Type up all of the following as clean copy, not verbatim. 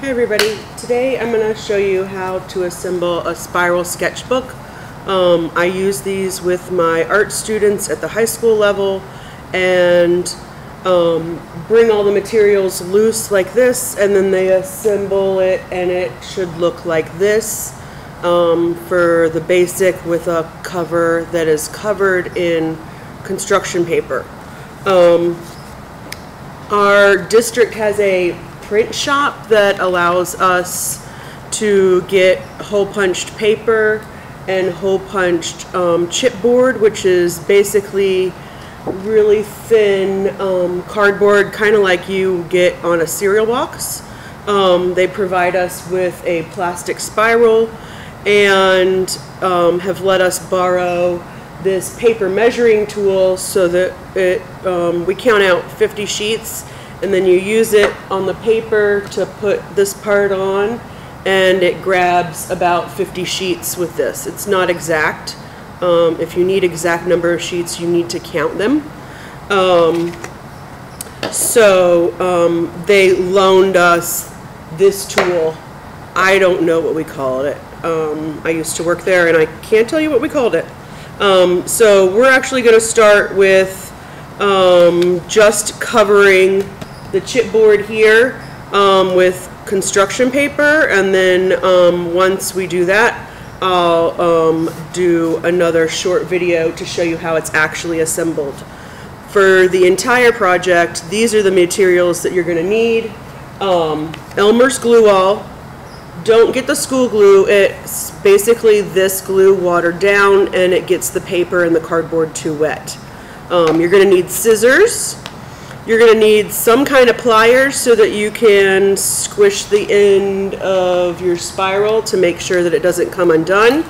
Hi everybody, today I'm going to show you how to assemble a spiral sketchbook. I use these with my art students at the high school level and bring all the materials loose like this, and then they assemble it and it should look like this for the basic, with a cover that is covered in construction paper. Our district has a print shop that allows us to get hole punched paper and hole punched chipboard, which is basically really thin cardboard, kind of like you get on a cereal box. They provide us with a plastic spiral and have let us borrow this paper measuring tool so that we count out 50 sheets, and then you use it on the paper to put this part on, and it grabs about 50 sheets with this. It's not exact. If you need exact number of sheets, you need to count them. They loaned us this tool. I don't know what we called it. I used to work there and I can't tell you what we called it. So we're actually going to start with just covering the chipboard here with construction paper, and then once we do that, I'll do another short video to show you how it's actually assembled. For the entire project, these are the materials that you're going to need. Elmer's glue all. Don't get the school glue. It's basically this glue watered down, and it gets the paper and the cardboard too wet. You're going to need scissors. You're going to need some kind of pliers so that you can squish the end of your spiral to make sure that it doesn't come undone.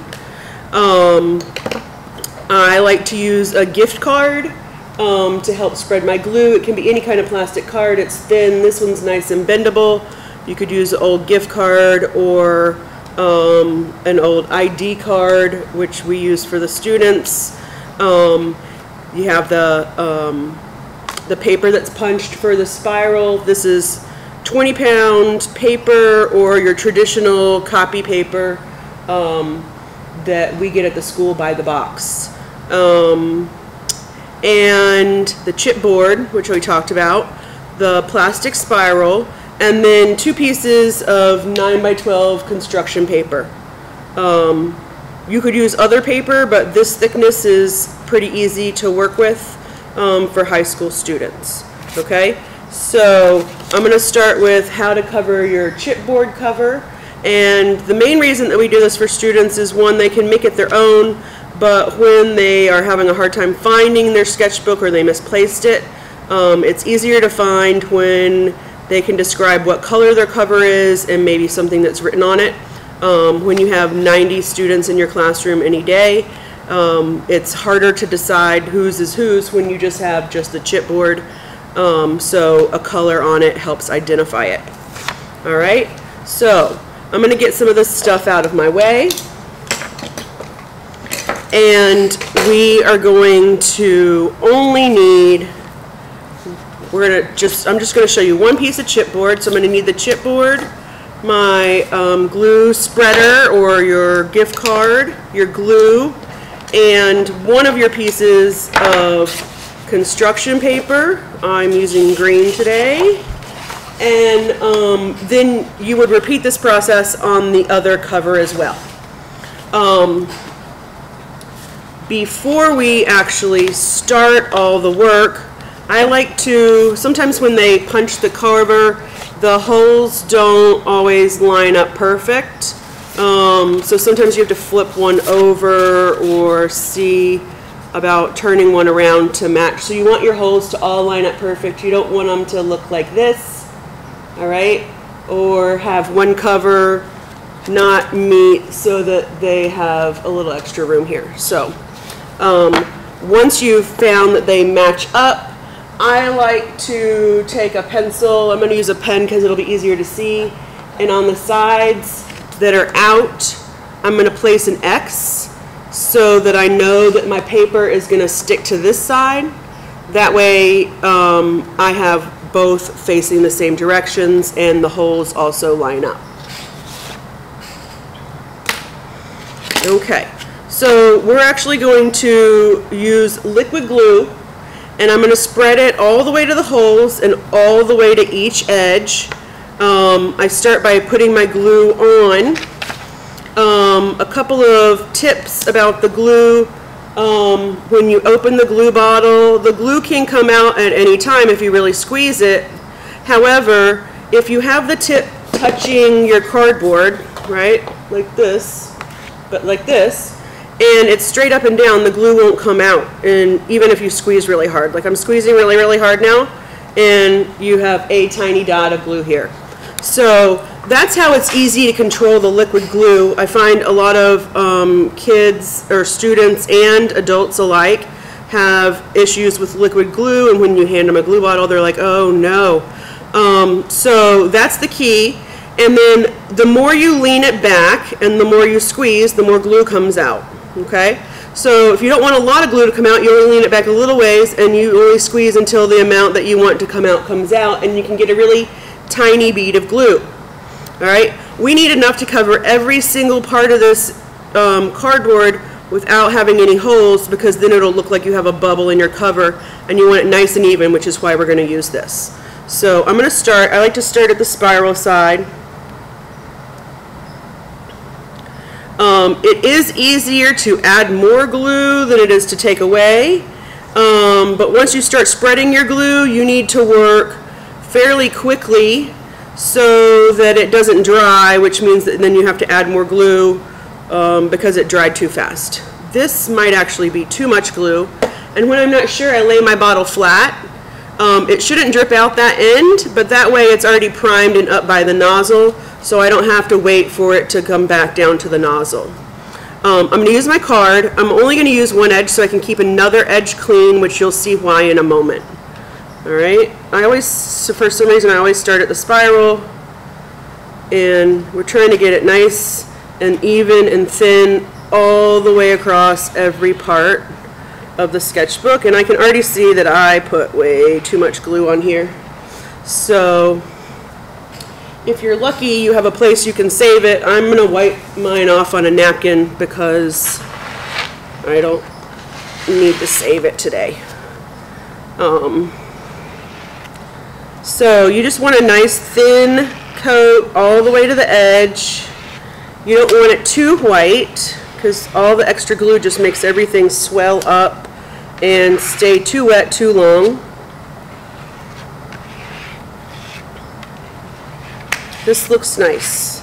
I like to use a gift card to help spread my glue. It can be any kind of plastic card. It's thin. This one's nice and bendable. You could use an old gift card or an old ID card, which we use for the students. You have the paper that's punched for the spiral. This is 20-pound paper, or your traditional copy paper that we get at the school by the box. And the chipboard, which we talked about, the plastic spiral, and then 2 pieces of 9x12 construction paper. You could use other paper, but this thickness is pretty easy to work with for high school students. Okay, so I'm going to start with how to cover your chipboard cover. And the main reason that we do this for students is, one, they can make it their own, but when they are having a hard time finding their sketchbook or they misplaced it, it's easier to find when they can describe what color their cover is and maybe something that's written on it. When you have 90 students in your classroom any day, it's harder to decide whose is whose when you just have just the chipboard. So a color on it helps identify it. All right, so I'm going to get some of this stuff out of my way. And we are going to only need, I'm just going to show you one piece of chipboard. So I'm going to need the chipboard, my glue spreader or your gift card, your glue, and one of your pieces of construction paper. I'm using green today. And then you would repeat this process on the other cover as well. Before we actually start all the work, I like to, sometimes when they punch the cover, the holes don't always line up perfect. So sometimes you have to flip one over or see about turning one around to match. So you want your holes to all line up perfect. You don't want them to look like this, all right? Or have one cover not meet so that they have a little extra room here. So once you've found that they match up, I like to take a pencil. I'm going to use a pen because it'll be easier to see. And on the sides that are out, I'm going to place an X so that I know that my paper is going to stick to this side. That way I have both facing the same directions and the holes also line up. Okay, so we're actually going to use liquid glue, and I'm going to spread it all the way to the holes and all the way to each edge. I start by putting my glue on. A couple of tips about the glue. When you open the glue bottle, the glue can come out at any time if you really squeeze it. However, if you have the tip touching your cardboard, right, like this, but like this, and it's straight up and down, the glue won't come out, and even if you squeeze really hard. Like I'm squeezing really, really hard now, and you have a tiny dot of glue here. So that's how it's easy to control the liquid glue. I find a lot of kids or students and adults alike have issues with liquid glue, and when you hand them a glue bottle, they're like, oh no. So that's the key. And then the more you lean it back and the more you squeeze, the more glue comes out, okay? So if you don't want a lot of glue to come out, you only lean it back a little ways, and you only squeeze until the amount that you want to come out comes out, and you can get a really tiny bead of glue. All right, we need enough to cover every single part of this cardboard without having any holes, because then it'll look like you have a bubble in your cover, and you want it nice and even, which is why we're going to use this. So I'm going to start, I like to start at the spiral side. It is easier to add more glue than it is to take away, but once you start spreading your glue, you need to work fairly quickly so that it doesn't dry, which means that then you have to add more glue because it dried too fast. This might actually be too much glue, and when I'm not sure, I lay my bottle flat. It shouldn't drip out that end, but that way it's already primed and up by the nozzle, so I don't have to wait for it to come back down to the nozzle. I'm going to use my card. I'm only going to use one edge so I can keep another edge clean, which you'll see why in a moment. Alright, for some reason I always start at the spiral, and we're trying to get it nice and even and thin all the way across every part of the sketchbook, and I can already see that I put way too much glue on here. So if you're lucky you have a place you can save it. I'm going to wipe mine off on a napkin because I don't need to save it today. So you just want a nice thin coat all the way to the edge. You don't want it too white because all the extra glue just makes everything swell up and stay too wet too long. This looks nice.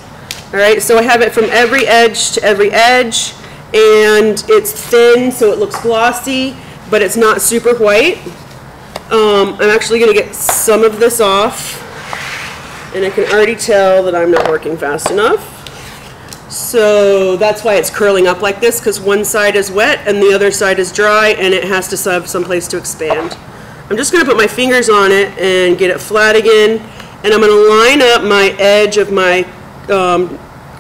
Alright, so I have it from every edge to every edge, and it's thin so it looks glossy, but it's not super white. I'm actually going to get some of this off, and I can already tell that I'm not working fast enough. So that's why it's curling up like this, because one side is wet and the other side is dry, and it has to have some place to expand. I'm just going to put my fingers on it and get it flat again, and I'm going to line up my edge of my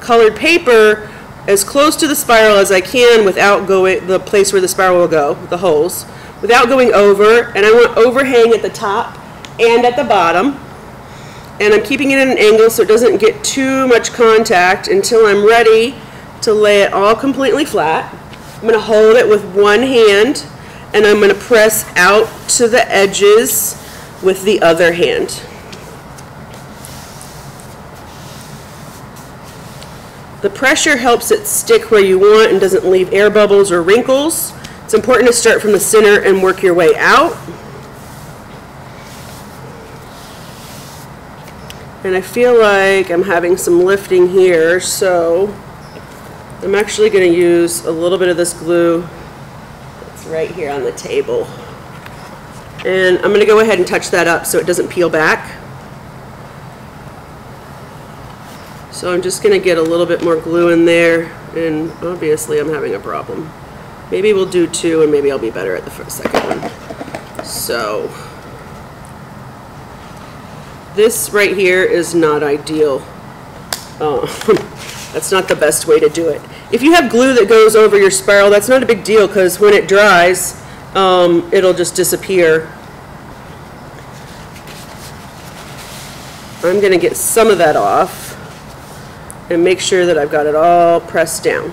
colored paper as close to the spiral as I can without going the place where the spiral will go, the holes, without going over, and I want overhang at the top and at the bottom, and I'm keeping it at an angle so it doesn't get too much contact until I'm ready to lay it all completely flat. I'm going to hold it with one hand, and I'm going to press out to the edges with the other hand. The pressure helps it stick where you want and doesn't leave air bubbles or wrinkles. It's important to start from the center and work your way out. And I feel like I'm having some lifting here, so I'm actually going to use a little bit of this glue that's right here on the table. And I'm going to go ahead and touch that up so it doesn't peel back. So I'm just going to get a little bit more glue in there, and obviously I'm having a problem. Maybe we'll do two, and maybe I'll be better at the second one. So this right here is not ideal. That's not the best way to do it. If you have glue that goes over your spiral, that's not a big deal, because when it dries, it'll just disappear. I'm going to get some of that off and make sure that I've got it all pressed down.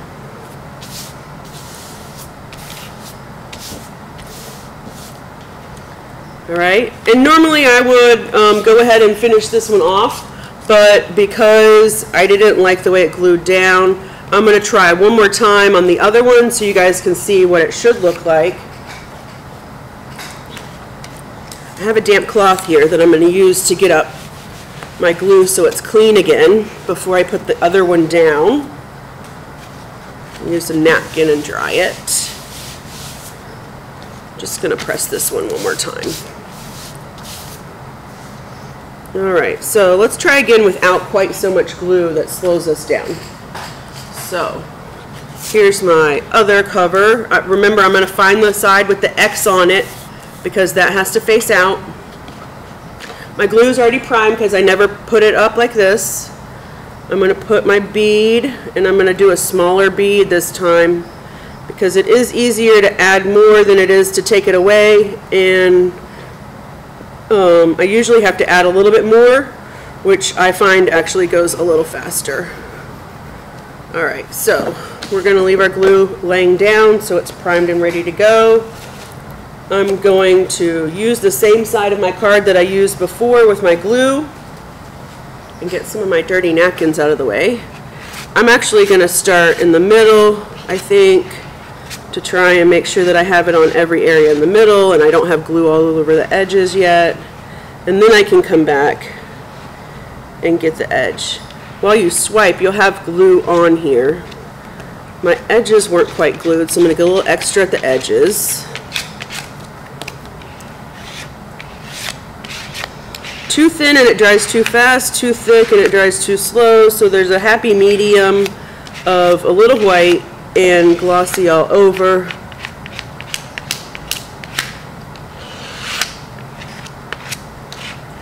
Alright, and normally I would go ahead and finish this one off, but because I didn't like the way it glued down, I'm going to try one more time on the other one so you guys can see what it should look like. I have a damp cloth here that I'm going to use to get up my glue so it's clean again before I put the other one down. Use a napkin and dry it. Just going to press this one more time. Alright, so let's try again without quite so much glue that slows us down. So, here's my other cover. Remember, I'm going to find the side with the X on it because that has to face out. My glue is already primed because I never put it up like this. I'm going to put my bead, and I'm going to do a smaller bead this time because it is easier to add more than it is to take it away, and I usually have to add a little bit more, which I find actually goes a little faster. Alright, so we're going to leave our glue laying down so it's primed and ready to go. I'm going to use the same side of my card that I used before with my glue and get some of my dirty napkins out of the way. I'm actually going to start in the middle, I think, to try and make sure that I have it on every area in the middle and I don't have glue all over the edges yet. And then I can come back and get the edge. While you swipe, you'll have glue on here. My edges weren't quite glued, so I'm going to get a little extra at the edges. Too thin and it dries too fast, too thick and it dries too slow, so there's a happy medium of a little white and glossy all over.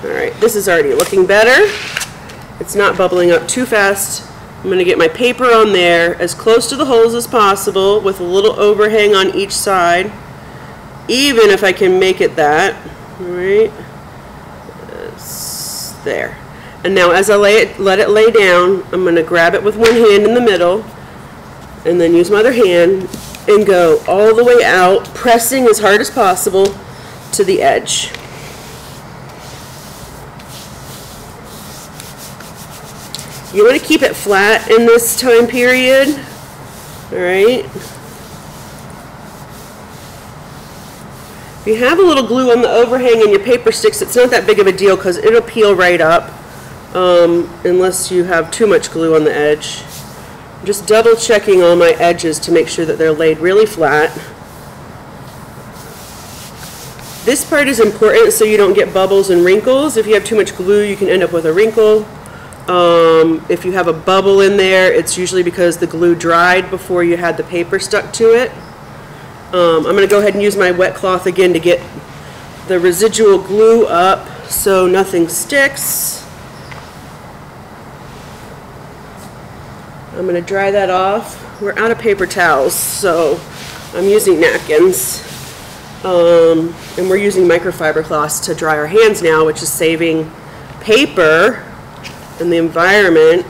Alright, this is already looking better. It's not bubbling up too fast. I'm going to get my paper on there as close to the holes as possible with a little overhang on each side, even if I can make it that. Alright, there. And now as I let it lay down, I'm going to grab it with one hand in the middle and then use my other hand and go all the way out, pressing as hard as possible to the edge. You want to keep it flat in this time period. Alright. If you have a little glue on the overhang and your paper sticks, it's not that big of a deal because it'll peel right up unless you have too much glue on the edge. I'm just double checking all my edges to make sure that they're laid really flat. This part is important so you don't get bubbles and wrinkles. If you have too much glue, you can end up with a wrinkle. If you have a bubble in there, it's usually because the glue dried before you had the paper stuck to it. I'm going to go ahead and use my wet cloth again to get the residual glue up so nothing sticks. I'm going to dry that off. We're out of paper towels, so I'm using napkins. And we're using microfiber cloths to dry our hands now, which is saving paper and the environment.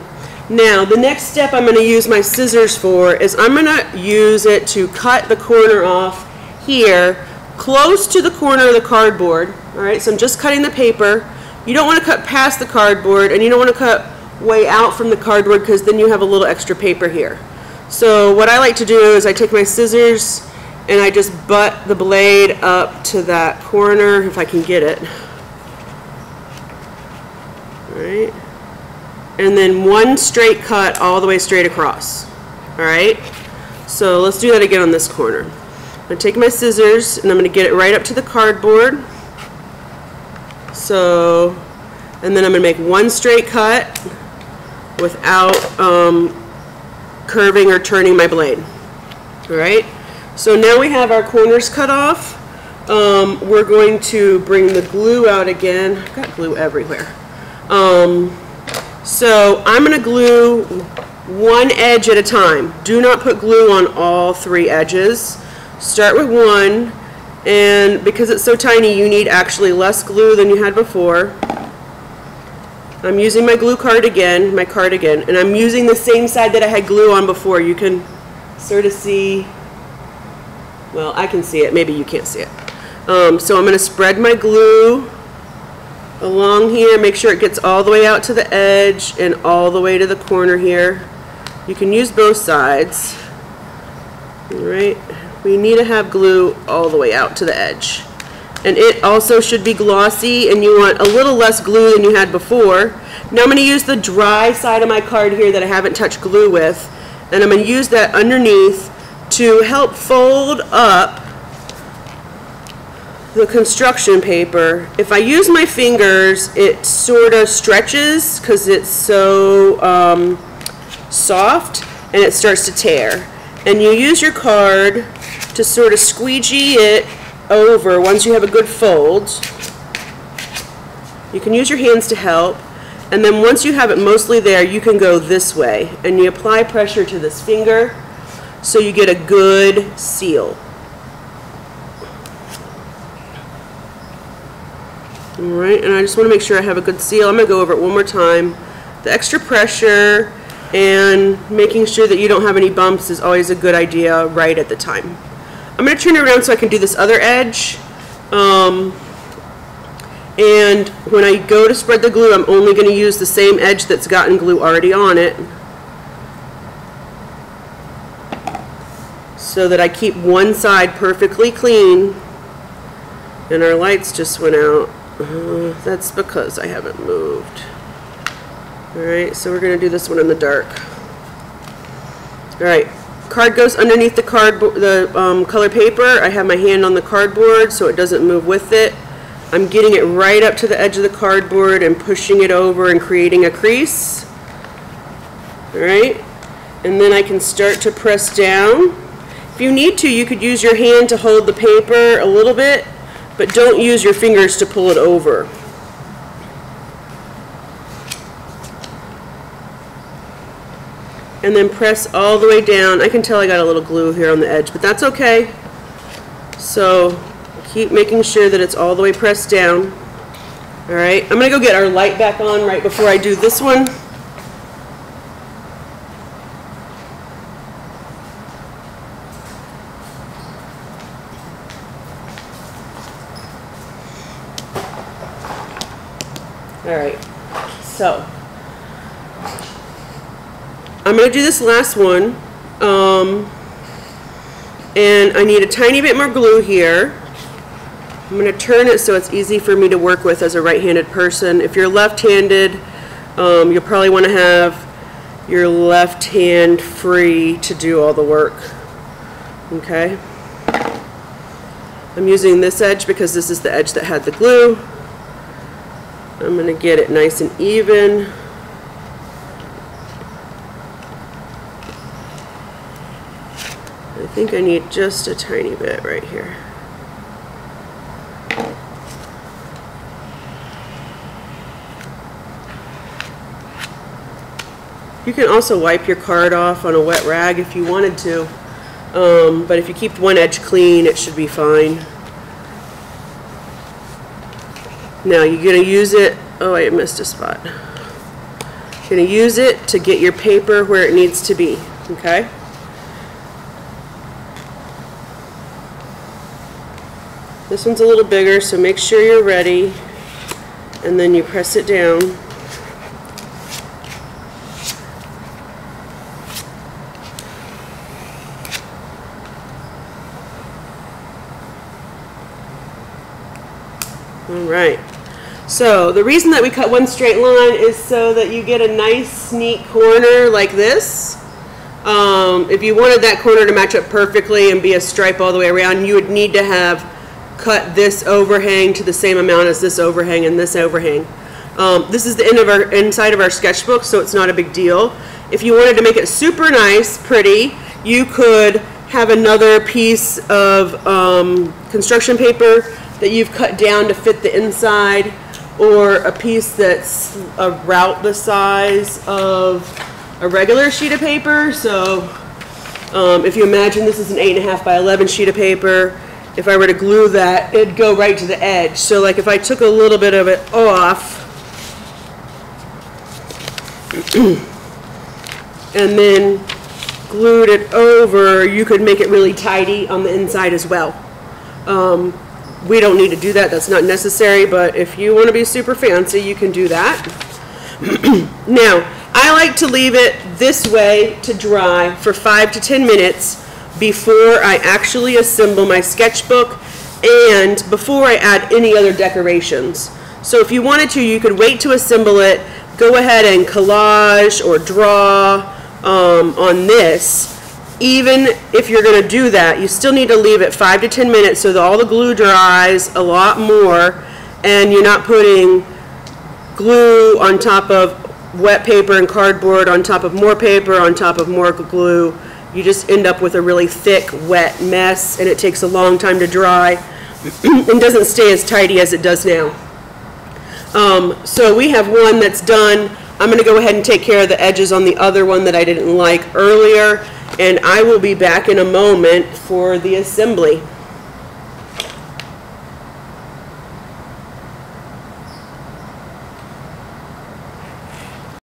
Now, the next step I'm going to use my scissors for is I'm going to use it to cut the corner off here, close to the corner of the cardboard. Alright, so I'm just cutting the paper. You don't want to cut past the cardboard, and you don't want to cut way out from the cardboard because then you have a little extra paper here. So what I like to do is I take my scissors and I just butt the blade up to that corner if I can get it. Alright. And then one straight cut all the way straight across. Alright? So let's do that again on this corner. I'm going to take my scissors and I'm going to get it right up to the cardboard. So, and then I'm going to make one straight cut without curving or turning my blade. Alright? So now we have our corners cut off. We're going to bring the glue out again. I've got glue everywhere. So I'm going to glue one edge at a time. Do not put glue on all three edges. Start with one, and because it's so tiny, you need actually less glue than you had before. I'm using my glue card again, my cardigan, and I'm using the same side that I had glue on before. You can sort of see, well, I can see it, maybe you can't see it. So I'm going to spread my glue along here, make sure it gets all the way out to the edge and all the way to the corner here. You can use both sides. All right, we need to have glue all the way out to the edge. And it also should be glossy, and you want a little less glue than you had before. Now I'm going to use the dry side of my card here that I haven't touched glue with, and I'm going to use that underneath to help fold up the construction paper. If I use my fingers, it sort of stretches because it's so soft, and it starts to tear. And you use your card to sort of squeegee it over once you have a good fold. You can use your hands to help, and then once you have it mostly there, you can go this way and you apply pressure to this finger so you get a good seal. Alright, and I just want to make sure I have a good seal. I'm going to go over it one more time. The extra pressure and making sure that you don't have any bumps is always a good idea right at the time. I'm going to turn it around so I can do this other edge. And when I go to spread the glue, I'm only going to use the same edge that's gotten glue already on it, so that I keep one side perfectly clean. And our lights just went out. That's because I haven't moved. Alright, so we're going to do this one in the dark. Alright. Card goes underneath the color paper. I have my hand on the cardboard so it doesn't move with it. I'm getting it right up to the edge of the cardboard and pushing it over and creating a crease. Alright, and then I can start to press down. If you need to, you could use your hand to hold the paper a little bit, but don't use your fingers to pull it over. And then press all the way down. I can tell I got a little glue here on the edge, but that's okay. So keep making sure that it's all the way pressed down. Alright, I'm going to go get our light back on right before I do this one. Alright, so I'm going to do this last one, and I need a tiny bit more glue here. I'm going to turn it so it's easy for me to work with as a right-handed person. If you're left-handed, you'll probably want to have your left hand free to do all the work. Okay? I'm using this edge because this is the edge that had the glue. I'm going to get it nice and even. I think I need just a tiny bit right here. You can also wipe your card off on a wet rag if you wanted to, but if you keep one edge clean, it should be fine. Now you're going to use it, oh I missed a spot. You're going to use it to get your paper where it needs to be, okay? This one's a little bigger, so make sure you're ready, and then you press it down. Alright, so the reason that we cut one straight line is so that you get a nice neat corner like this. If you wanted that corner to match up perfectly and be a stripe all the way around, you would need to have cut this overhang to the same amount as this overhang and this overhang. This is the end of our inside of our sketchbook, so it's not a big deal. If you wanted to make it super nice, pretty, you could have another piece of construction paper that you've cut down to fit the inside, or a piece that's about the size of a regular sheet of paper. So if you imagine this is an 8.5 by 11 sheet of paper, if I were to glue that, it'd go right to the edge. So like if I took a little bit of it off, and then glued it over, you could make it really tidy on the inside as well. We don't need to do that, that's not necessary, but if you want to be super fancy, you can do that. Now, I like to leave it this way to dry for 5 to 10 minutes before I actually assemble my sketchbook and before I add any other decorations. So if you wanted to, you could wait to assemble it, go ahead and collage or draw on this. Even if you're going to do that, you still need to leave it 5 to 10 minutes so that all the glue dries a lot more and you're not putting glue on top of wet paper and cardboard on top of more paper on top of more glue. You just end up with a really thick, wet mess, and it takes a long time to dry and doesn't stay as tidy as it does now. So we have one that's done. I'm going to go ahead and take care of the edges on the other one that I didn't like earlier, and I will be back in a moment for the assembly.